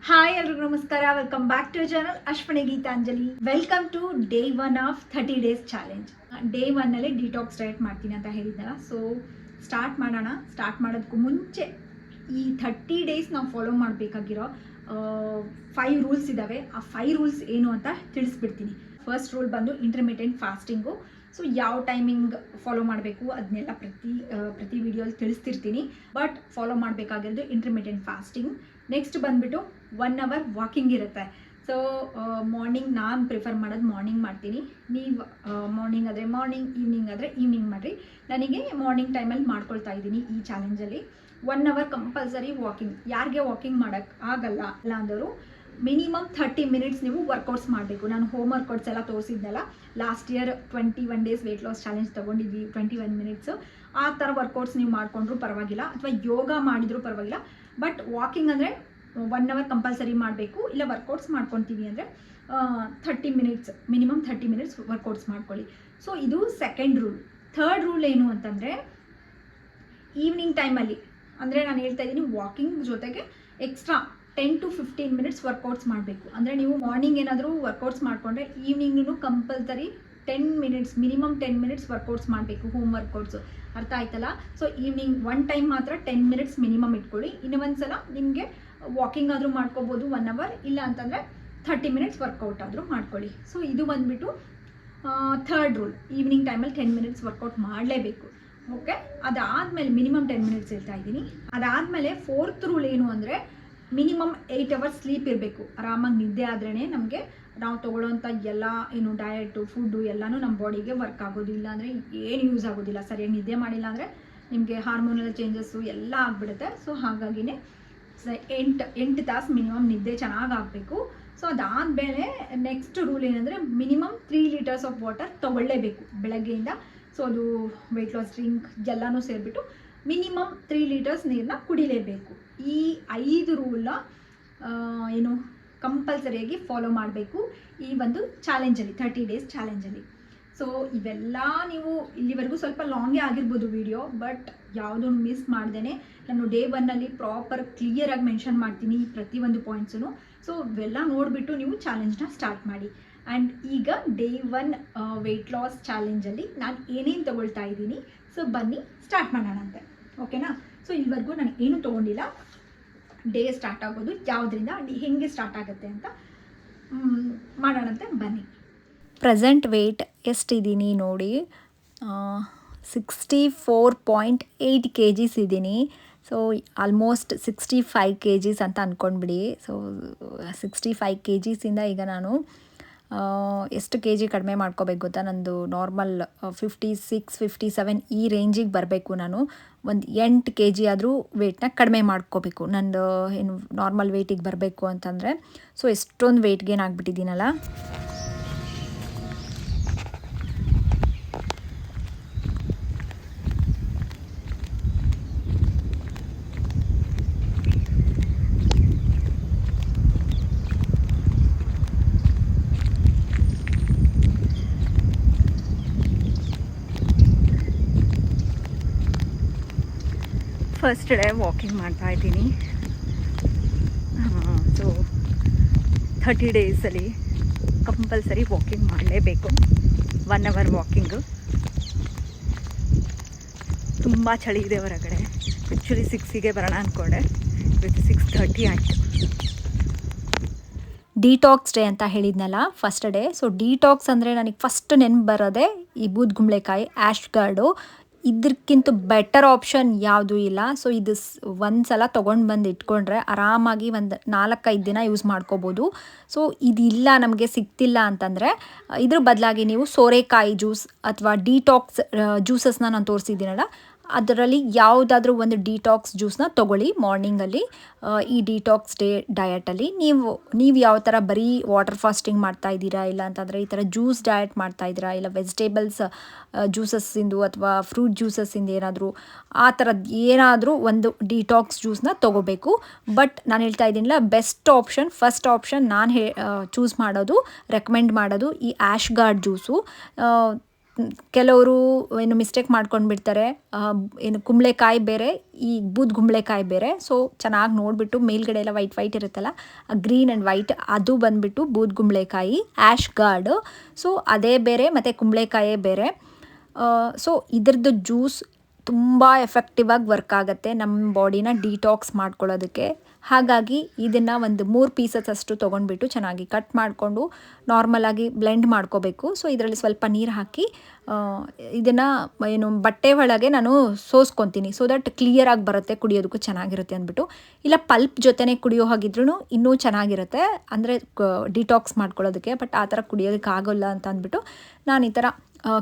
Hi ಎಲ್ರಿಗೂ ನಮಸ್ಕಾರ. Welcome back to channel Ashwini Geetanjali. Welcome to day 1 of 30 days challenge. Day 1 ಅಲ್ಲಿ detox diet ಮಾಡ್ತೀನಿ ಅಂತ ಹೇಳಿದ್ದಲ್ಲ. ಸೊ ಸ್ಟಾರ್ಟ್ ಮಾಡೋಣ. ಸ್ಟಾರ್ಟ್ ಮಾಡೋದಕ್ಕೂ ಮುಂಚೆ ಈ 30 ಡೇಸ್ ನಾವು ಫಾಲೋ ಮಾಡಬೇಕಾಗಿರೋ 5 ರೂಲ್ಸ್ ಇದ್ದಾವೆ. ಆ 5 ರೂಲ್ಸ್ ಏನು ಅಂತ ತಿಳಿಸ್ಬಿಡ್ತೀನಿ. ಫಸ್ಟ್ ರೂಲ್ ಬಂದು ಇಂಟರ್ಮಿಟೆಂಟ್ ಫಾಸ್ಟಿಂಗು. ಸೊ ಯಾವ ಟೈಮಿಂಗ್ ಫಾಲೋ ಮಾಡಬೇಕು ಅದನ್ನೆಲ್ಲ ಪ್ರತಿ ವಿಡಿಯೋಲಿ ತಿಳಿಸ್ತಿರ್ತೀನಿ. ಬಟ್ ಫಾಲೋ ಮಾಡಬೇಕಾಗಿರೋದು ಇಂಟರ್ಮಿಟೆಂಟ್ ಫಾಸ್ಟಿಂಗ್. ನೆಕ್ಸ್ಟ್ ಬಂದುಬಿಟ್ಟು 1 ಅವರ್ ವಾಕಿಂಗ್ ಇರುತ್ತೆ. ಸೊ ಮಾರ್ನಿಂಗ್ ನಾನು ಪ್ರಿಫರ್ ಮಾಡೋದು ಮಾರ್ನಿಂಗ್ ಮಾಡ್ತೀನಿ. ನೀವು ಮಾರ್ನಿಂಗ್ ಆದರೆ ಮಾರ್ನಿಂಗ್, ಈವ್ನಿಂಗ್ ಆದರೆ ಈವ್ನಿಂಗ್ ಮಾಡಿರಿ. ನನಗೆ ಮಾರ್ನಿಂಗ್ ಟೈಮಲ್ಲಿ ಮಾಡ್ಕೊಳ್ತಾ ಇದ್ದೀನಿ ಈ ಚಾಲೆಂಜಲ್ಲಿ. 1 ಅವರ್ ಕಂಪಲ್ಸರಿ ವಾಕಿಂಗ್. ಯಾರಿಗೆ ವಾಕಿಂಗ್ ಮಾಡೋಕ್ಕೆ ಆಗಲ್ಲ ಇಲ್ಲ ಅಂದವರು ಮಿನಿಮಮ್ 30 ಮಿನಿಟ್ಸ್ ನೀವು ವರ್ಕೌಟ್ಸ್ ಮಾಡಬೇಕು. ನಾನು ಹೋಮ್ ವರ್ಕೌಟ್ಸ್ ಎಲ್ಲ ತೋರಿಸಿದ್ನಲ್ಲ, last year 21 days weight loss challenge ತೊಗೊಂಡಿದ್ವಿ. 21 ಮಿನಿಟ್ಸು ಆ ಥರ ವರ್ಕೌಟ್ಸ್ ನೀವು ಮಾಡಿಕೊಂಡ್ರೂ ಪರವಾಗಿಲ್ಲ, ಅಥವಾ ಯೋಗ ಮಾಡಿದರೂ ಪರವಾಗಿಲ್ಲ. ಬಟ್ ವಾಕಿಂಗ್ ಅಂದರೆ 1 ಅವರ್ ಕಂಪಲ್ಸರಿ ಮಾಡಬೇಕು. ಇಲ್ಲ ವರ್ಕೌಟ್ಸ್ ಮಾಡ್ಕೊತೀವಿ ಅಂದರೆ 30 ಮಿನಿಟ್ಸ್, ಮಿನಿಮಮ್ 30 ಮಿನಿಟ್ಸ್ ವರ್ಕೌಟ್ಸ್ ಮಾಡ್ಕೊಳ್ಳಿ. ಸೊ ಇದು ಸೆಕೆಂಡ್ ರೂಲ್. ಥರ್ಡ್ ರೂಲ್ ಏನು ಅಂತಂದರೆ ಈವ್ನಿಂಗ್ ಟೈಮಲ್ಲಿ, ಅಂದರೆ ನಾನು ಹೇಳ್ತಾ ಇದ್ದೀನಿ ವಾಕಿಂಗ್ ಜೊತೆಗೆ ಎಕ್ಸ್ಟ್ರಾ 10 to 15 ಮಿನಿಟ್ಸ್ ವರ್ಕೌಟ್ಸ್ ಮಾಡಬೇಕು. ಅಂದರೆ ನೀವು ಮಾರ್ನಿಂಗ್ ಏನಾದರೂ ವರ್ಕೌಟ್ಸ್ ಮಾಡಿಕೊಂಡ್ರೆ ಈವ್ನಿಂಗ್ನೂ compulsory 10 minutes, minimum 10 minutes workouts ಮಾಡಬೇಕು, ಹೋಮ್ ವರ್ಕೌಟ್ಸು. ಅರ್ಥ ಆಯ್ತಲ್ಲ? ಸೊ ಈವ್ನಿಂಗ್ 1 ಟೈಮ್ ಮಾತ್ರ 10 ಮಿನಿಟ್ಸ್ ಮಿನಿಮಮ್ ಇಟ್ಕೊಳ್ಳಿ. ಇನ್ನು ಒಂದು ಸಲ ನಿಮಗೆ ವಾಕಿಂಗ್ ಆದರೂ ಮಾಡ್ಕೋಬೋದು 1 ಅವರ್, ಇಲ್ಲ ಅಂತಂದರೆ 30 ಮಿನಿಟ್ಸ್ ವರ್ಕೌಟ್ ಆದರೂ ಮಾಡ್ಕೊಳ್ಳಿ. ಸೊ ಇದು ಬಂದುಬಿಟ್ಟು ಥರ್ಡ್ ರೂಲ್. ಈವ್ನಿಂಗ್ ಟೈಮಲ್ಲಿ 10 ಮಿನಿಟ್ಸ್ ವರ್ಕೌಟ್ ಮಾಡಲೇಬೇಕು. ಓಕೆ, ಅದಾದಮೇಲೆ ಮಿನಿಮಮ್ 10 ಮಿನಿಟ್ಸ್ ಹೇಳ್ತಾ ಇದ್ದೀನಿ. ಅದಾದಮೇಲೆ ಫೋರ್ತ್ ರೂಲ್ ಏನು ಅಂದರೆ ಮಿನಿಮಮ್ 8 ಅವರ್ಸ್ ಸ್ಲೀಪ್ ಇರಬೇಕು. ಆರಾಮಾಗಿ ನಿದ್ದೆ ಆದ್ರೇ ನಮಗೆ ನಾವು ತೊಗೊಳ್ಳೋಂಥ ಎಲ್ಲ ಏನು ಡಯಟು, ಫುಡ್ಡು ಎಲ್ಲನೂ ನಮ್ಮ ಬಾಡಿಗೆ ವರ್ಕ್ ಆಗೋದು. ಇಲ್ಲ ಅಂದರೆ ಏನು ಯೂಸ್ ಆಗೋದಿಲ್ಲ. ಸರಿಯಾಗಿ ನಿದ್ದೆ ಮಾಡಿಲ್ಲ ಅಂದರೆ ನಿಮಗೆ ಹಾರ್ಮೋನಲ್ ಚೇಂಜಸ್ಸು ಎಲ್ಲ ಆಗಿಬಿಡುತ್ತೆ. ಸೊ ಹಾಗಾಗಿನೇ 8 ತಾಸು ಮಿನಿಮಮ್ ನಿದ್ದೆ ಚೆನ್ನಾಗಿ ಆಗಬೇಕು. ಸೊ ಅದಾದಮೇಲೆ ನೆಕ್ಸ್ಟ್ ರೂಲ್ ಏನಂದರೆ ಮಿನಿಮಮ್ 3 ಲೀಟರ್ಸ್ ಆಫ್ ವಾಟರ್ ತೊಗೊಳ್ಳೇಬೇಕು ಬೆಳಗ್ಗೆಯಿಂದ. ಸೊ ಅದು ವೆಯ್ಟ್ ಲಾಸ್ ಡ್ರಿಂಕ್ ಎಲ್ಲನೂ ಸೇರಿಬಿಟ್ಟು ಮಿನಿಮಮ್ 3 ಲೀಟರ್ಸ್ ನೀರನ್ನ ಕುಡಿಲೇಬೇಕು. ಈ 5 ರೂಲ್ನ ಏನು ಕಂಪಲ್ಸರಿಯಾಗಿ ಫಾಲೋ ಮಾಡಬೇಕು ಈ ಒಂದು ಚಾಲೆಂಜಲ್ಲಿ, 30 ಡೇಸ್ ಚಾಲೆಂಜಲ್ಲಿ. ಸೊ ಇವೆಲ್ಲ ನೀವು ಇಲ್ಲಿವರೆಗೂ ಸ್ವಲ್ಪ ಲಾಂಗೇ ಆಗಿರ್ಬೋದು ವಿಡಿಯೋ, ಬಟ್ ಯಾವುದೂ ಮಿಸ್ ಮಾಡ್ದೇ ನಾನು ಡೇ 1ಅಲ್ಲಿ ಪ್ರಾಪರ್ ಕ್ಲಿಯರಾಗಿ ಮೆನ್ಷನ್ ಮಾಡ್ತೀನಿ ಪ್ರತಿಯೊಂದು ಪಾಯಿಂಟ್ಸೂ. ಸೊ ಇವೆಲ್ಲ ನೋಡಿಬಿಟ್ಟು ನೀವು ಚಾಲೆಂಜ್ನ ಸ್ಟಾರ್ಟ್ ಮಾಡಿ. ಆ್ಯಂಡ್ ಈಗ ಡೇ 1 ವೆಯ್ಟ್ ಲಾಸ್ ಚಾಲೆಂಜಲ್ಲಿ ನಾನು ಏನೇನು ತೊಗೊಳ್ತಾ ಇದ್ದೀನಿ, ಸೊ ಬನ್ನಿ ಸ್ಟಾರ್ಟ್ ಮಾಡೋಣಂತೆ. ಓಕೆನಾ? ಸೊ ಇಲ್ಲಿವರೆಗೂ ನಾನು ಏನೂ ತೊಗೊಂಡಿಲ್ಲ. ಡೇ ಸ್ಟಾರ್ಟ್ ಆಗೋದು ಯಾವುದರಿಂದ, ಹೆಂಗೆ ಸ್ಟಾರ್ಟ್ ಆಗುತ್ತೆ ಅಂತ ಮಾಡೋಣಂತೆ ಬನ್ನಿ. ಪ್ರೆಸೆಂಟ್ ವೆಯ್ಟ್ ಎಷ್ಟಿದ್ದೀನಿ ನೋಡಿ, 64.8 kgs ಇದ್ದೀನಿ. ಸೊ ಆಲ್ಮೋಸ್ಟ್ 65 kgs ಅಂತ ಅಂದ್ಕೊಂಡ್ಬಿಡಿ. ಸೊ 65 kgsಯಿಂದ ಈಗ ನಾನು ಎಷ್ಟು ಕೆ ಜಿ ಕಡಿಮೆ ಮಾಡ್ಕೋಬೇಕು ಗೊತ್ತಾ? ನಂದು ನಾರ್ಮಲ್ 56, 57 ಈ ರೇಂಜಿಗೆ ಬರಬೇಕು. ನಾನು ಒಂದು 8 kg ಆದರೂ ವೆಯ್ಟ್ನ ಕಡಿಮೆ ಮಾಡ್ಕೋಬೇಕು, ನಂದು ಏನು ನಾರ್ಮಲ್ ವೆಯ್ಟಿಗೆ ಬರಬೇಕು ಅಂತಂದರೆ. ಸೊ ಎಷ್ಟೊಂದು ವೆಯ್ಟ್ ಗೇನ್ ಆಗಿಬಿಟ್ಟಿದ್ದೀನಲ್ಲ. ಫಸ್ಟ್ ಡೇ ವಾಕಿಂಗ್ ಮಾಡ್ತಾ ಇದ್ದೀನಿ. ಸೊ 30 ಡೇಸಲ್ಲಿ ಕಂಪಲ್ಸರಿ ವಾಕಿಂಗ್ ಮಾಡಲೇಬೇಕು. 1 ಅವರ್ ವಾಕಿಂಗು. ತುಂಬ ಚಳಿ ಇದೆ ಹೊರಗಡೆ. ಆ್ಯಕ್ಚುಲಿ 6ಗೆ ಬರೋಣ ಅಂದ್ಕೊಂಡೆ, ಇವತ್ತು 6:30 ಆಯಿತು. ಡಿಟಾಕ್ಸ್ ಡೇ ಅಂತ ಹೇಳಿದ್ನಲ್ಲ ಫಸ್ಟ್ ಡೇ. ಸೊ ಡಿಟಾಕ್ಸ್ ಅಂದರೆ ನನಗೆ ಫಸ್ಟ್ ನೆನಪು ಬರೋದೇ ಈ ಬೂದ್ಗುಂಬಳಕಾಯಿ, ಆ್ಯಶ್ ಗಾರ್ಡು. ಇದಕ್ಕಿಂತ ಬೆಟರ್ ಆಪ್ಷನ್ ಯಾವುದೂ ಇಲ್ಲ. ಸೊ ಇದು ಒಂದು ಸಲ ತೊಗೊಂಡು ಬಂದು ಇಟ್ಕೊಂಡ್ರೆ ಆರಾಮಾಗಿ ಒಂದು 4-5 ದಿನ ಯೂಸ್ ಮಾಡ್ಕೋಬೋದು. ಸೊ ಇದಿಲ್ಲ, ನಮಗೆ ಸಿಗ್ತಿಲ್ಲ ಅಂತಂದರೆ ಇದ್ರ ಬದಲಾಗಿ ನೀವು ಸೋರೆಕಾಯಿ ಜ್ಯೂಸ್ ಅಥವಾ ಡಿಟಾಕ್ಸ್ ಜ್ಯೂಸಸ್ನ ನಾನು ತೋರಿಸಿದ್ದೀನಲ್ಲ, ಅದರಲ್ಲಿ ಯಾವುದಾದ್ರೂ ಒಂದು ಡಿಟಾಕ್ಸ್ ಜ್ಯೂಸನ್ನ ತೊಗೊಳ್ಳಿ ಮಾರ್ನಿಂಗಲ್ಲಿ. ಈ ಡಿಟಾಕ್ಸ್ ಡೇ ಡಯಟಲ್ಲಿ ನೀವು ಯಾವ ಥರ ಬರೀ ವಾಟರ್ ಫಾಸ್ಟಿಂಗ್ ಮಾಡ್ತಾಯಿದ್ದೀರಾ, ಇಲ್ಲ ಅಂತಂದರೆ ಈ ಥರ ಜ್ಯೂಸ್ ಡಯಟ್ ಮಾಡ್ತಾಯಿದ್ದೀರಾ, ಇಲ್ಲ ವೆಜಿಟೇಬಲ್ಸ್ ಜ್ಯೂಸಸ್ಸಿಂದು ಅಥವಾ ಫ್ರೂಟ್ ಜ್ಯೂಸಸ್ಸಿಂದ ಏನಾದರೂ ಆ ಥರದ್ದು ಏನಾದರೂ ಒಂದು ಡಿಟಾಕ್ಸ್ ಜ್ಯೂಸನ್ನ ತೊಗೋಬೇಕು. ಬಟ್ ನಾನು ಹೇಳ್ತಾ ಇದ್ದೀನಿಲ್ಲ, ಬೆಸ್ಟ್ ಆಪ್ಷನ್, ಫಸ್ಟ್ ಆಪ್ಷನ್ ನಾನು ಚೂಸ್ ಮಾಡೋದು, ರೆಕಮೆಂಡ್ ಮಾಡೋದು ಈ ಆ್ಯಶ್ ಗಾರ್ಡ್ ಜ್ಯೂಸು. ಕೆಲವರು ಏನು ಮಿಸ್ಟೇಕ್ ಮಾಡ್ಕೊಂಡು ಬಿಡ್ತಾರೆ, ಏನು ಕುಂಬಳಕಾಯಿ ಬೇರೆ ಈ ಬೂದ್ ಕುಂಬಳಕಾಯಿ ಬೇರೆ. ಸೊ ಚೆನ್ನಾಗಿ ನೋಡಿಬಿಟ್ಟು ಮೇಲ್ಗಡೆ ಎಲ್ಲ ವೈಟ್ ವೈಟ್ ಇರುತ್ತಲ್ಲ, ಗ್ರೀನ್ ಆ್ಯಂಡ್ ವೈಟ್ ಅದು ಬಂದುಬಿಟ್ಟು ಬೂದ್ ಕುಂಬಳಕಾಯಿ ಆ್ಯಶ್ ಗಾರ್ಡು. ಸೊ ಅದೇ ಬೇರೆ ಮತ್ತು ಕುಂಬಳಕಾಯೇ ಬೇರೆ. ಸೊ ಇದ್ರದ್ದು ಜ್ಯೂಸ್ ತುಂಬ ಎಫೆಕ್ಟಿವ್ ಆಗಿ ವರ್ಕ್ ಆಗುತ್ತೆ ನಮ್ಮ ಬಾಡಿನ ಡಿಟಾಕ್ಸ್ ಮಾಡ್ಕೊಳ್ಳೋದಕ್ಕೆ. ಹಾಗಾಗಿ ಇದನ್ನು ಒಂದು 3 ಪೀಸಸ್ ಅಷ್ಟು ತೊಗೊಂಡ್ಬಿಟ್ಟು ಚೆನ್ನಾಗಿ ಕಟ್ ಮಾಡಿಕೊಂಡು ನಾರ್ಮಲಾಗಿ ಬ್ಲೆಂಡ್ ಮಾಡ್ಕೋಬೇಕು. ಸೊ ಇದರಲ್ಲಿ ಸ್ವಲ್ಪ ನೀರು ಹಾಕಿ ಇದನ್ನು ಏನು ಬಟ್ಟೆ ಒಳಗೆ ನಾನು ಸೋಸ್ಕೊತೀನಿ, ಸೊ ದಟ್ ಕ್ಲಿಯರಾಗಿ ಬರುತ್ತೆ, ಕುಡಿಯೋದಕ್ಕೂ ಚೆನ್ನಾಗಿರುತ್ತೆ ಅಂದ್ಬಿಟ್ಟು. ಇಲ್ಲ ಪಲ್ಪ್ ಜೊತೆನೇ ಕುಡಿಯೋ ಹಾಗಿದ್ರೂ ಇನ್ನೂ ಚೆನ್ನಾಗಿರುತ್ತೆ, ಅಂದರೆ ಡಿಟಾಕ್ಸ್ ಮಾಡ್ಕೊಳ್ಳೋದಕ್ಕೆ. ಬಟ್ ಆ ಥರ ಕುಡಿಯೋದಕ್ಕೆ ಆಗೋಲ್ಲ ಅಂತ ಅಂದ್ಬಿಟ್ಟು ನಾನು ಈ ಥರ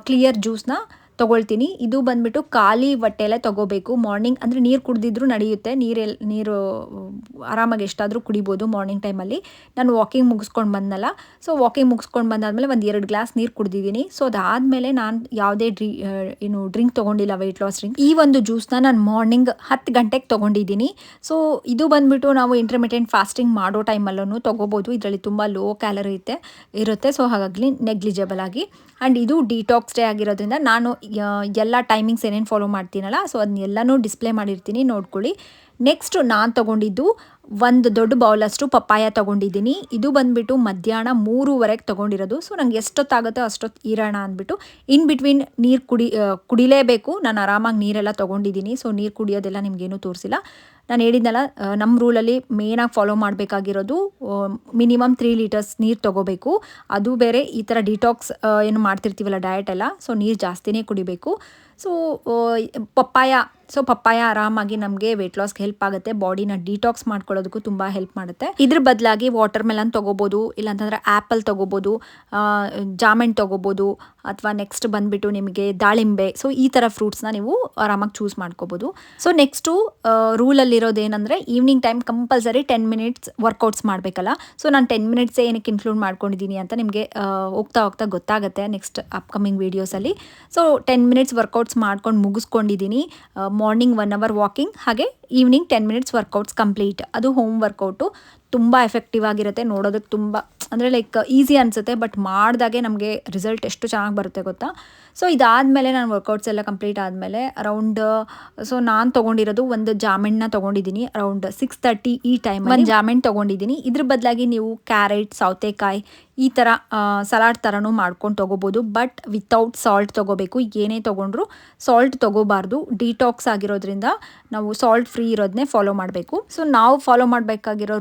ಕ್ಲಿಯರ್ ಜ್ಯೂಸ್ನ ತೊಗೊಳ್ತೀನಿ. ಇದು ಬಂದುಬಿಟ್ಟು ಖಾಲಿ ಹೊಟ್ಟೆಯಲ್ಲೇ ತೊಗೋಬೇಕು. ಮಾರ್ನಿಂಗ್ ಅಂದರೆ ನೀರು ಕುಡಿದಿದ್ರು ನಡೆಯುತ್ತೆ, ನೀರು ಆರಾಮಾಗಿ ಎಷ್ಟಾದರೂ ಕುಡಿಬೋದು ಮಾರ್ನಿಂಗ್ ಟೈಮಲ್ಲಿ. ನಾನು ವಾಕಿಂಗ್ ಮುಗಿಸ್ಕೊಂಡು ಬಂದನಲ್ಲ, ಸೊ ವಾಕಿಂಗ್ ಮುಗಿಸ್ಕೊಂಡು ಬಂದಾದಮೇಲೆ ಒಂದು 2 ಗ್ಲಾಸ್ ನೀರು ಕುಡಿದಿದ್ದೀನಿ. ಸೊ ಅದಾದಮೇಲೆ ನಾನು ಯಾವುದೇ ಡ್ರಿಂಕ್ ತೊಗೊಂಡಿಲ್ಲ, ವೆಯ್ಟ್ ಲಾಸ್ ಡ್ರಿಂಕ್. ಈ ಒಂದು ಜ್ಯೂಸ್ನ ನಾನು ಮಾರ್ನಿಂಗ್ 10 ಗಂಟೆಗೆ ತೊಗೊಂಡಿದ್ದೀನಿ. ಸೊ ಇದು ಬಂದುಬಿಟ್ಟು ನಾವು ಇಂಟರ್ಮಿಟೆಂಟ್ ಫಾಸ್ಟಿಂಗ್ ಮಾಡೋ ಟೈಮಲ್ಲೂ ತೊಗೋಬೋದು. ಇದರಲ್ಲಿ ತುಂಬ ಲೋ ಕ್ಯಾಲರಿ ಇರುತ್ತೆ. ಸೊ ಹಾಗಾಗಿ ನೆಗ್ಲಿಜಬಲ್ ಆಗಿ. ಆ್ಯಂಡ್ ಇದು ಡಿಟಾಕ್ಸ್ ಡೇ ಆಗಿರೋದ್ರಿಂದ ನಾನು ಎಲ್ಲ ಟೈಮಿಂಗ್ಸ್ ಏನೇನು ಫಾಲೋ ಮಾಡ್ತೀನಲ್ಲ, ಸೊ ಅದನ್ನೆಲ್ಲನೂ ಡಿಸ್ಪ್ಲೇ ಮಾಡಿರ್ತೀನಿ, ನೋಡ್ಕೊಳ್ಳಿ. ನೆಕ್ಸ್ಟು ನಾನು ತೊಗೊಂಡಿದ್ದು ಒಂದು ದೊಡ್ಡ ಬೌಲಷ್ಟು ಪಪ್ಪಾಯ ತೊಗೊಂಡಿದ್ದೀನಿ. ಇದು ಬಂದುಬಿಟ್ಟು ಮಧ್ಯಾಹ್ನ 3:30ಗೆ ತೊಗೊಂಡಿರೋದು. ಸೊ ನಂಗೆ ಎಷ್ಟೊತ್ತಾಗುತ್ತೋ ಅಷ್ಟೊತ್ತು ಇರೋಣ ಅಂದ್ಬಿಟ್ಟು ಇನ್ ಬಿಟ್ವೀನ್ ನೀರು ಕುಡಿಲೇಬೇಕು. ನಾನು ಆರಾಮಾಗಿ ನೀರೆಲ್ಲ ತೊಗೊಂಡಿದ್ದೀನಿ. ಸೊ ನೀರು ಕುಡಿಯೋದೆಲ್ಲ ನಿಮಗೇನು ತೋರಿಸಿಲ್ಲ. ನಾನು ಹೇಳಿದ್ನಲ್ಲ, ನಮ್ಮ ರೂಲಲ್ಲಿ ಮೇನಾಗಿ ಫಾಲೋ ಮಾಡಬೇಕಾಗಿರೋದು ಮಿನಿಮಮ್ 3 ಲೀಟರ್ಸ್ ನೀರು ತೊಗೋಬೇಕು. ಅದು ಬೇರೆ ಈ ಥರ ಡಿಟಾಕ್ಸ್ ಏನು ಮಾಡ್ತಿರ್ತೀವಲ್ಲ ಡಯಟೆಲ್ಲ, ಸೊ ನೀರು ಜಾಸ್ತಿನೇ ಕುಡಿಬೇಕು. ಸೊ ಪಪ್ಪಾಯ ಆರಾಮಾಗಿ ನಮಗೆ ವೆಯ್ಟ್ ಲಾಸ್ಗೆ ಹೆಲ್ಪ್ ಆಗುತ್ತೆ, ಬಾಡಿನ ಡಿಟಾಕ್ಸ್ ಮಾಡ್ಕೊಳ್ಳೋದಕ್ಕೂ ತುಂಬ ಹೆಲ್ಪ್ ಮಾಡುತ್ತೆ. ಇದ್ರ ಬದಲಾಗಿ ವಾಟರ್ ಮೆಲನ್ ತೊಗೋಬೋದು, ಇಲ್ಲಾಂತಂದರೆ ಆ್ಯಪಲ್ ತೊಗೋಬೋದು, ಜಾಮಣ್ ತೊಗೋಬೋದು, ಅಥವಾ ನೆಕ್ಸ್ಟ್ ಬಂದುಬಿಟ್ಟು ನಿಮಗೆ ದಾಳಿಂಬೆ. ಸೊ ಈ ಥರ ಫ್ರೂಟ್ಸ್ನ ನೀವು ಆರಾಮಾಗಿ ಚೂಸ್ ಮಾಡ್ಕೋಬೋದು. ಸೊ ನೆಕ್ಸ್ಟು ರೂಲಲ್ಲಿರೋದು ಏನಂದರೆ evening time compulsory 10 minutes workouts ಮಾಡಬೇಕಲ್ಲ. ಸೊ ನಾನು 10 ಮಿನಿಟ್ಸೇ ಏನಕ್ಕೆ ಇನ್ಕ್ಲೂಡ್ ಮಾಡ್ಕೊಂಡಿದ್ದೀನಿ ಅಂತ ನಿಮಗೆ ಹೋಗ್ತಾ ಗೊತ್ತಾಗುತ್ತೆ ನೆಕ್ಸ್ಟ್ ಅಪ್ಕಮಿಂಗ್ ವೀಡಿಯೋಸಲ್ಲಿ. ಸೊ 10 ಮಿನಿಟ್ಸ್ ವರ್ಕೌಟ್ಸ್ ಮಾಡ್ಕೊಂಡು ಮುಗಿಸ್ಕೊಂಡಿದ್ದೀನಿ. ಮಾರ್ನಿಂಗ್ 1 ಅವರ್ ವಾಕಿಂಗ್, ಹಾಗೆ ಈವ್ನಿಂಗ್ 10 ಮಿನಿಟ್ಸ್ ವರ್ಕೌಟ್ಸ್ ಕಂಪ್ಲೀಟ್. ಅದು ಹೋಮ್ ವರ್ಕೌಟು ತುಂಬ ಎಫೆಕ್ಟಿವ್ ಆಗಿರುತ್ತೆ. ನೋಡೋದಕ್ಕೆ ತುಂಬ ಅಂದರೆ ಲೈಕ್ ಈಸಿ ಅನಿಸುತ್ತೆ, ಬಟ್ ಮಾಡಿದಾಗೆ ನಮಗೆ ರಿಸಲ್ಟ್ ಎಷ್ಟು ಚೆನ್ನಾಗಿ ಬರುತ್ತೆ ಗೊತ್ತಾ. ಸೊ ಇದಾದಮೇಲೆ ನಾನು ವರ್ಕೌಟ್ಸ್ ಎಲ್ಲ ಕಂಪ್ಲೀಟ್ ಆದಮೇಲೆ ಸೊ ನಾನು ತೊಗೊಂಡಿರೋದು ಒಂದು ಜಾಮಣ್ಣ ತೊಗೊಂಡಿದ್ದೀನಿ ಅರೌಂಡ್ 6:30 ಈ ಟೈಮ್. ಒಂದು ಜಾಮಣ್ ತೊಗೊಂಡಿದ್ದೀನಿ. ಇದ್ರ ಬದಲಾಗಿ ನೀವು ಕ್ಯಾರೆಟ್, ಸೌತೆಕಾಯಿ ಈ ಥರ ಸಲಾಡ್ ಥರನೂ ಮಾಡ್ಕೊಂಡು ತೊಗೋಬೋದು, ಬಟ್ ವಿತೌಟ್ ಸಾಲ್ಟ್ ತೊಗೋಬೇಕು. ಏನೇ ತೊಗೊಂಡ್ರು ಸಾಲ್ಟ್ ತೊಗೋಬಾರ್ದು. ಡಿಟಾಕ್ಸ್ ಆಗಿರೋದ್ರಿಂದ ನಾವು ಸಾಲ್ಟ್ ಫ್ರೀ ಇರೋದನ್ನೇ ಫಾಲೋ ಮಾಡಬೇಕು. ಸೊ ನಾವು ಫಾಲೋ ಮಾಡಬೇಕಾಗಿರೋ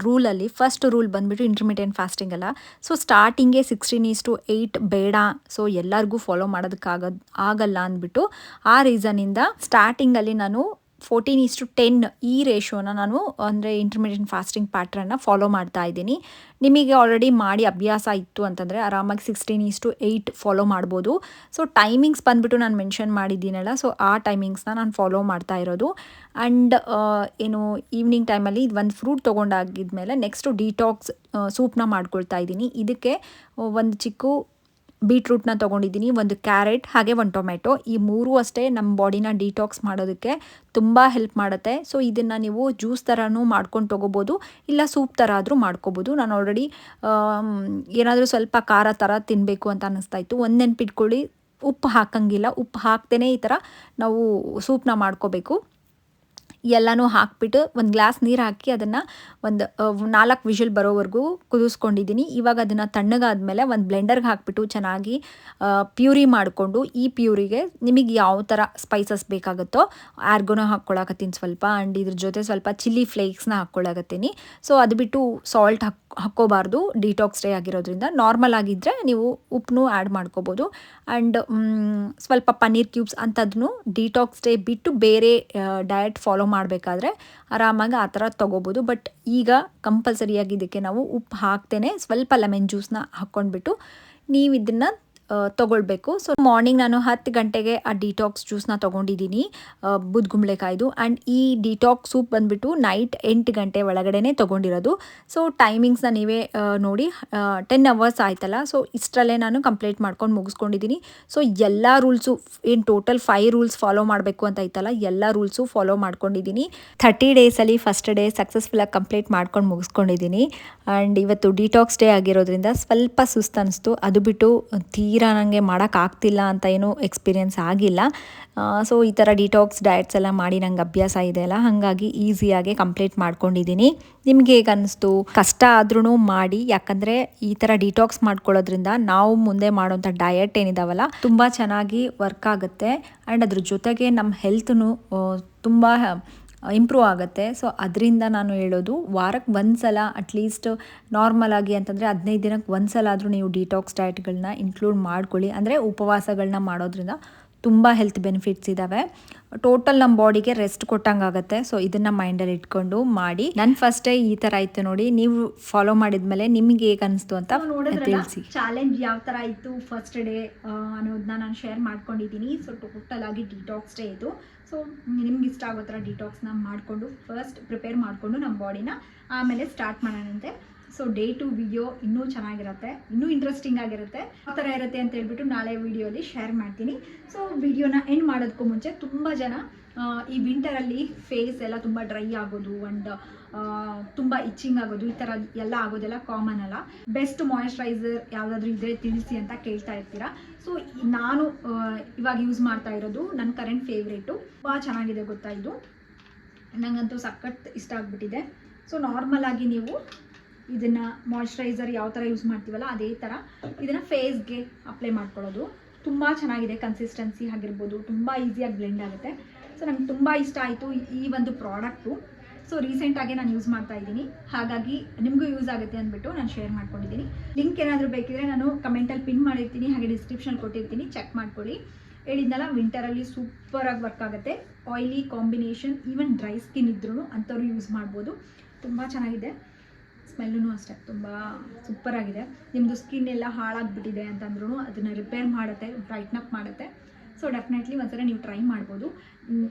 ರೂಲಲ್ಲಿ ಫಸ್ಟ್ ರೂಲ್ ಬಂದುಬಿಟ್ಟು ಇಂಟರ್ಮಿಟೆಂಟ್ ಫಾಸ್ಟಿಂಗ್ ಅಲ್ಲ. ಸೊ ಸ್ಟಾರ್ಟಿಂಗೇ 16:8 ಬೇಡ. ಸೊ ಎಲ್ಲರಿಗೂ ಫಾಲೋ ಮಾಡೋದಕ್ಕಾಗಲ್ಲ ಅಂದ್ಬಿಟ್ಟು ಆ ರೀಸನಿಂದ ಸ್ಟಾರ್ಟಿಂಗಲ್ಲಿ ನಾನು 14:10 ಈ ರೇಷೋನ ನಾನು ಅಂದರೆ ಇಂಟರ್ಮಿಟೆಂಟ್ ಫಾಸ್ಟಿಂಗ್ ಪ್ಯಾಟ್ರನ್ನ ಫಾಲೋ ಮಾಡ್ತಾ ಇದ್ದೀನಿ. ನಿಮಗೆ ಆಲ್ರೆಡಿ ಮಾಡಿ ಅಭ್ಯಾಸ ಇತ್ತು ಅಂತಂದರೆ ಆರಾಮಾಗಿ 16:8 ಫಾಲೋ ಮಾಡ್ಬೋದು. ಸೊ ಟೈಮಿಂಗ್ಸ್ ಬಂದುಬಿಟ್ಟು ನಾನು ಮೆನ್ಷನ್ ಮಾಡಿದ್ದೀನಲ್ಲ, ಸೊ ಆ ಟೈಮಿಂಗ್ಸ್ನ ನಾನು ಫಾಲೋ ಮಾಡ್ತಾ ಇರೋದು. ಆ್ಯಂಡ್ ಏನು ಈವ್ನಿಂಗ್ ಟೈಮಲ್ಲಿ ಒಂದು ಫ್ರೂಟ್ ತೊಗೊಂಡಾಗಿದ್ಮೇಲೆ ನೆಕ್ಸ್ಟು ಡಿಟಾಕ್ಸ್ ಸೂಪ್ನ ಮಾಡ್ಕೊಳ್ತಾ ಇದ್ದೀನಿ. ಇದಕ್ಕೆ ಒಂದು ಚಿಕ್ಕ ಬೀಟ್ರೂಟ್ನ ತೊಗೊಂಡಿದ್ದೀನಿ, ಒಂದು ಕ್ಯಾರೆಟ್, ಹಾಗೆ ಒಂದು ಟೊಮೆಟೊ. ಈ 3 ಅಷ್ಟೇ ನಮ್ಮ ಬಾಡಿನ ಡಿಟಾಕ್ಸ್ ಮಾಡೋದಕ್ಕೆ ತುಂಬ ಹೆಲ್ಪ್ ಮಾಡುತ್ತೆ. ಸೊ ಇದನ್ನು ನೀವು ಜ್ಯೂಸ್ ಥರನೂ ಮಾಡ್ಕೊಂಡು ತೊಗೋಬೋದು, ಇಲ್ಲ ಸೂಪ್ ಥರ ಆದರೂ ಮಾಡ್ಕೋಬೋದು. ನಾನು ಆಲ್ರೆಡಿ ಏನಾದರೂ ಸ್ವಲ್ಪ ಖಾರ ಥರ ತಿನ್ನಬೇಕು ಅಂತ ಅನ್ನಿಸ್ತಾ ಇತ್ತು. ಒಂದು ನೆನಪಿಟ್ಕೊಳ್ಳಿ, ಉಪ್ಪು ಹಾಕಂಗಿಲ್ಲ. ಉಪ್ಪು ಹಾಕ್ತೇ ಈ ಥರ ನಾವು ಸೂಪ್ನ ಮಾಡ್ಕೋಬೇಕು. ಎಲ್ಲನೂ ಹಾಕಿಬಿಟ್ಟು ಒಂದು ಗ್ಲಾಸ್ ನೀರು ಹಾಕಿ ಅದನ್ನು ಒಂದು 4 ವಿಷಲ್ ಬರೋವರೆಗೂ ಕುದಿಸ್ಕೊಂಡಿದ್ದೀನಿ. ಇವಾಗ ಅದನ್ನು ತಣ್ಣಗಾದ್ಮೇಲೆ ಒಂದು ಬ್ಲೆಂಡರ್ಗೆ ಹಾಕಿಬಿಟ್ಟು ಚೆನ್ನಾಗಿ ಪ್ಯೂರಿ ಮಾಡಿಕೊಂಡು, ಈ ಪ್ಯೂರಿಗೆ ನಿಮಗೆ ಯಾವ ಥರ ಸ್ಪೈಸಸ್ ಬೇಕಾಗುತ್ತೋ ಆರ್ಗೊನ ಹಾಕ್ಕೊಳಕತ್ತೀನಿ ಸ್ವಲ್ಪ, ಆ್ಯಂಡ್ ಇದ್ರ ಜೊತೆ ಸ್ವಲ್ಪ ಚಿಲ್ಲಿ ಫ್ಲೇಕ್ಸ್ನ ಹಾಕ್ಕೊಳಕತ್ತೀನಿ. ಸೊ ಅದು ಬಿಟ್ಟು ಸಾಲ್ಟ್ ಹಾಕ್ಕೋಬಾರ್ದು, ಡಿಟಾಕ್ಸ್ ಡೇ ಆಗಿರೋದ್ರಿಂದ. ನಾರ್ಮಲ್ ಆಗಿದ್ದರೆ ನೀವು ಉಪ್ಪನ್ನು ಆ್ಯಡ್ ಮಾಡ್ಕೋಬೋದು. ಆ್ಯಂಡ್ ಸ್ವಲ್ಪ ಪನ್ನೀರ್ ಕ್ಯೂಬ್ಸ್ ಅಂಥದ್ದನ್ನು ಡಿಟಾಕ್ಸ್ ಡೇ ಬಿಟ್ಟು ಬೇರೆ ಡಯಟ್ ಫಾಲೋ ಮಾಡಬೇಕಾದ್ರೆ ಆರಾಮಾಗಿ ಆ ಥರ ತೊಗೋಬೋದು. ಬಟ್ ಈಗ ಕಂಪಲ್ಸರಿಯಾಗಿ ಇದಕ್ಕೆ ನಾವು ಉಪ್ಪು ಹಾಕ್ತೇನೆ ಸ್ವಲ್ಪ ಲೆಮನ್ ಜ್ಯೂಸ್ನ ಹಾಕ್ಕೊಂಡ್ಬಿಟ್ಟು ನೀವು ಇದನ್ನು ತೊಗೊಳ್ಬೇಕು. ಸೊ ಮಾರ್ನಿಂಗ್ ನಾನು 10 ಗಂಟೆಗೆ ಆ ಡಿಟಾಕ್ಸ್ ಜ್ಯೂಸ್ನ ತೊಗೊಂಡಿದ್ದೀನಿ, ಬೂದ್ ಕುಂಬಳಕಾಯ್ದು. ಆ್ಯಂಡ್ ಈ ಡಿಟಾಕ್ಸ್ ಸೂಪ್ ಬಂದುಬಿಟ್ಟು ನೈಟ್ 8 ಗಂಟೆ ಒಳಗಡೆ ತೊಗೊಂಡಿರೋದು. ಸೊ ಟೈಮಿಂಗ್ಸ್ನ ನೀವೇ ನೋಡಿ, 10 ಅವರ್ಸ್ ಆಯ್ತಲ್ಲ. ಸೊ ಇಷ್ಟರಲ್ಲೇ ನಾನು ಕಂಪ್ಲೀಟ್ ಮಾಡ್ಕೊಂಡು ಮುಗಿಸ್ಕೊಂಡಿದ್ದೀನಿ. ಸೊ ಎಲ್ಲ ರೂಲ್ಸು ಏನು ಟೋಟಲ್ 5 ರೂಲ್ಸ್ ಫಾಲೋ ಮಾಡಬೇಕು ಅಂತ ಐತಲ್ಲ, ಎಲ್ಲ ರೂಲ್ಸು ಫಾಲೋ ಮಾಡ್ಕೊಂಡಿದ್ದೀನಿ. 30 ಡೇಸಲ್ಲಿ ಫಸ್ಟ್ ಡೇ ಸಕ್ಸಸ್ಫುಲ್ಲಾಗಿ ಕಂಪ್ಲೀಟ್ ಮಾಡ್ಕೊಂಡು ಮುಗಿಸ್ಕೊಂಡಿದ್ದೀನಿ. ಆ್ಯಂಡ್ ಇವತ್ತು ಡಿಟಾಕ್ಸ್ ಡೇ ಆಗಿರೋದ್ರಿಂದ ಸ್ವಲ್ಪ ಸುಸ್ತು ಅನ್ನಿಸ್ತು. ಅದು ಬಿಟ್ಟು ತೀರಾ ತೀರಾ ನನಗೆ ಮಾಡೋಕ್ಕಾಗ್ತಿಲ್ಲ ಅಂತ ಏನೂ ಎಕ್ಸ್ಪೀರಿಯೆನ್ಸ್ ಆಗಿಲ್ಲ. ಸೊ ಈ ಥರ ಡಿಟಾಕ್ಸ್ ಡಯಟ್ಸ್ ಎಲ್ಲ ಮಾಡಿ ನಂಗೆ ಅಭ್ಯಾಸ ಇದೆ ಅಲ್ಲ, ಹಾಗಾಗಿ ಈಸಿಯಾಗಿ ಕಂಪ್ಲೀಟ್ ಮಾಡ್ಕೊಂಡಿದ್ದೀನಿ. ನಿಮ್ಗೆ ಹೇಗೆ ಅನ್ನಿಸ್ತು? ಕಷ್ಟ ಆದ್ರೂ ಮಾಡಿ, ಯಾಕಂದರೆ ಈ ಥರ ಡಿಟಾಕ್ಸ್ ಮಾಡ್ಕೊಳ್ಳೋದ್ರಿಂದ ನಾವು ಮುಂದೆ ಮಾಡೋಂಥ ಡಯಟ್ ಏನಿದಾವಲ್ಲ ತುಂಬ ಚೆನ್ನಾಗಿ ವರ್ಕ್ ಆಗುತ್ತೆ. ಆ್ಯಂಡ್ ಅದ್ರ ಜೊತೆಗೆ ನಮ್ಮ ಹೆಲ್ತ್ನು ತುಂಬ ಇಂಪ್ರೂವ್ ಆಗುತ್ತೆ. ಸೊ ಅದರಿಂದ ನಾನು ಹೇಳೋದು, ವಾರಕ್ಕೆ ಒಂದು ಸಲ ಅಟ್ಲೀಸ್ಟ್ ನಾರ್ಮಲ್ ಆಗಿ ಅಂತಂದರೆ 15 ದಿನಕ್ಕೆ ಒಂದು ಸಲ ಆದರೂ ನೀವು ಡಿಟಾಕ್ಸ್ ಡಯಟ್ಗಳನ್ನ ಇನ್ಕ್ಲೂಡ್ ಮಾಡ್ಕೊಳ್ಳಿ. ಅಂದರೆ ಉಪವಾಸಗಳನ್ನ ಮಾಡೋದ್ರಿಂದ ತುಂಬ ಹೆಲ್ತ್ ಬೆನಿಫಿಟ್ಸ್ ಇದ್ದಾವೆ. ಟೋಟಲ್ ನಮ್ಮ ಬಾಡಿಗೆ ರೆಸ್ಟ್ ಕೊಟ್ಟಂಗೆ ಆಗುತ್ತೆ. ಸೊ ಇದನ್ನು ಮೈಂಡಲ್ಲಿ ಇಟ್ಕೊಂಡು ಮಾಡಿ. ನನ್ನ ಫಸ್ಟೇ ಈ ಥರ ಇತ್ತು ನೋಡಿ, ನೀವು ಫಾಲೋ ಮಾಡಿದ್ಮೇಲೆ ನಿಮಗೆ ಹೇಗೆ ಅನಿಸ್ತು ಅಂತ ತಿಳಿಸಿ. ಚಾಲೆಂಜ್ ಯಾವ ಥರ ಇತ್ತು ಫಸ್ಟ್ ಡೇ ಅನ್ನೋದನ್ನ ನಾನು ಶೇರ್ ಮಾಡ್ಕೊಂಡಿದ್ದೀನಿ. ಸೊ ಟೋಟಲ್ ಆಗಿ ಡಿಟಾಕ್ಸ್ ಡೇ ಇದು. ಸೊ ನಿಮ್ಗೆ ಇಷ್ಟ ಆಗೋ ಥರ ಡಿಟಾಕ್ಸ್ನ ಮಾಡಿಕೊಂಡು ಫಸ್ಟ್ ಪ್ರಿಪೇರ್ ಮಾಡಿಕೊಂಡು ನಮ್ಮ ಬಾಡಿನ ಆಮೇಲೆ ಸ್ಟಾರ್ಟ್ ಮಾಡೋಣಂತೆ. ಸೊ ಡೇ 2 ವಿಡಿಯೋ ಇನ್ನೂ ಚೆನ್ನಾಗಿರುತ್ತೆ, ಇನ್ನೂ ಇಂಟ್ರೆಸ್ಟಿಂಗ್ ಆಗಿರುತ್ತೆ. ಆ ಥರ ಇರುತ್ತೆ ಅಂತ ಹೇಳ್ಬಿಟ್ಟು ನಾಳೆ ವಿಡಿಯೋಲಿ ಶೇರ್ ಮಾಡ್ತೀನಿ. ಸೊ ವಿಡಿಯೋನ ಎಂಡ್ ಮಾಡೋದಕ್ಕೂ ಮುಂಚೆ ತುಂಬ ಜನ ಈ ವಿಂಟರಲ್ಲಿ ಫೇಸ್ ಎಲ್ಲ ತುಂಬ ಡ್ರೈ ಆಗೋದು ಆ್ಯಂಡ್ ತುಂಬ ಇಚ್ಚಿಂಗ್ ಆಗೋದು, ಈ ಥರ ಎಲ್ಲ ಆಗೋದೆಲ್ಲ ಕಾಮನ್ ಅಲ್ಲ. ಬೆಸ್ಟ್ ಮಾಯಿಶ್ಚರೈಸರ್ ಯಾವುದಾದ್ರೂ ಇದ್ದರೆ ತಿಳಿಸಿ ಅಂತ ಕೇಳ್ತಾ ಇರ್ತೀರಾ. ಸೊ ನಾನು ಇವಾಗ ಯೂಸ್ ಮಾಡ್ತಾ ಇರೋದು ನನ್ನ ಕರೆಂಟ್ ಫೇವ್ರೇಟು. ತುಂಬ ಚೆನ್ನಾಗಿದೆ ಗೊತ್ತಾ, ಇದು ನನಗಂತೂ ಸಖತ್ ಇಷ್ಟ ಆಗಿಬಿಟ್ಟಿದೆ. ಸೊ ನಾರ್ಮಲ್ ಆಗಿ ನೀವು ಇದನ್ನು ಮಾಯಿಶ್ಚರೈಸರ್ ಯಾವ ಥರ ಯೂಸ್ ಮಾಡ್ತೀವಲ್ಲ ಅದೇ ಥರ ಇದನ್ನು ಫೇಸ್ಗೆ ಅಪ್ಲೈ ಮಾಡ್ಕೊಳ್ಳೋದು. ತುಂಬ ಚೆನ್ನಾಗಿದೆ, ಕನ್ಸಿಸ್ಟೆನ್ಸಿ ಆಗಿರ್ಬೋದು, ತುಂಬ ಈಸಿಯಾಗಿ ಬ್ಲೆಂಡ್ ಆಗುತ್ತೆ. ಸೊ ನಂಗೆ ತುಂಬ ಇಷ್ಟ ಆಯಿತು ಈ ಒಂದು ಪ್ರಾಡಕ್ಟು. ಸೊ ರೀಸೆಂಟಾಗಿ ನಾನು ಯೂಸ್ ಮಾಡ್ತಾ ಇದ್ದೀನಿ, ಹಾಗಾಗಿ ನಿಮಗೂ ಯೂಸ್ ಆಗುತ್ತೆ ಅಂದ್ಬಿಟ್ಟು ನಾನು ಶೇರ್ ಮಾಡ್ಕೊಂಡಿದ್ದೀನಿ. ಲಿಂಕ್ ಏನಾದರೂ ಬೇಕಿದ್ರೆ ನಾನು ಕಮೆಂಟಲ್ಲಿ ಪಿನ್ ಮಾಡಿರ್ತೀನಿ, ಹಾಗೆ ಡಿಸ್ಕ್ರಿಪ್ಷನ್ ಕೊಟ್ಟಿರ್ತೀನಿ, ಚೆಕ್ ಮಾಡ್ಕೊಳ್ಳಿ. ಹೇಳಿದ್ನಲ್ಲ, ವಿಂಟರಲ್ಲಿ ಸೂಪರಾಗಿ ವರ್ಕ್ ಆಗುತ್ತೆ. Oily combination, even dry skin ಇದ್ರೂ ಅಂಥವ್ರು ಯೂಸ್ ಮಾಡ್ಬೋದು. ತುಂಬ ಚೆನ್ನಾಗಿದೆ, ಸ್ಮೆಲ್ಲೂ ಅಷ್ಟೇ ತುಂಬ ಸೂಪರಾಗಿದೆ. ನಿಮ್ಮದು ಸ್ಕಿನ್ ಎಲ್ಲ ಹಾಳಾಗಿಬಿಟ್ಟಿದೆ ಅಂತಂದ್ರೂ ಅದನ್ನು ರಿಪೇರ್ ಮಾಡುತ್ತೆ, ಬ್ರೈಟ್ನ್ ಅಪ್ ಮಾಡುತ್ತೆ. ಸೊ ಡೆಫಿನೆಟ್ಲಿ ಒಂದ್ಸಲ ನೀವು ಟ್ರೈ ಮಾಡ್ಬೋದು.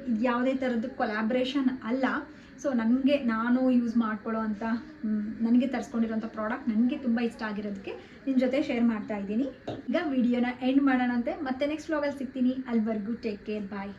ಇದು ಯಾವುದೇ ಥರದ್ದು ಕೊಲ್ಯಾಬ್ರೇಷನ್ ಅಲ್ಲ. ಸೊ ನಾನು ಯೂಸ್ ಮಾಡ್ಕೊಳ್ಳೋ ಅಂಥ ನನಗೆ ತರಿಸ್ಕೊಂಡಿರೋಂಥ ಪ್ರಾಡಕ್ಟ್ ನನಗೆ ತುಂಬ ಇಷ್ಟ ಆಗಿರೋದಕ್ಕೆ ನಿಮ್ಮ ಜೊತೆ ಶೇರ್ ಮಾಡ್ತಾ ಇದ್ದೀನಿ. ಈಗ ವಿಡಿಯೋನ ಎಂಡ್ ಮಾಡೋಣಂತೆ, ಮತ್ತೆ ನೆಕ್ಸ್ಟ್ ವ್ಲಾಗಲ್ಲಿ ಸಿಗ್ತೀನಿ. ಅಲ್ಲಿವರೆಗೂ ಟೇಕ್ ಕೇರ್, ಬಾಯ್.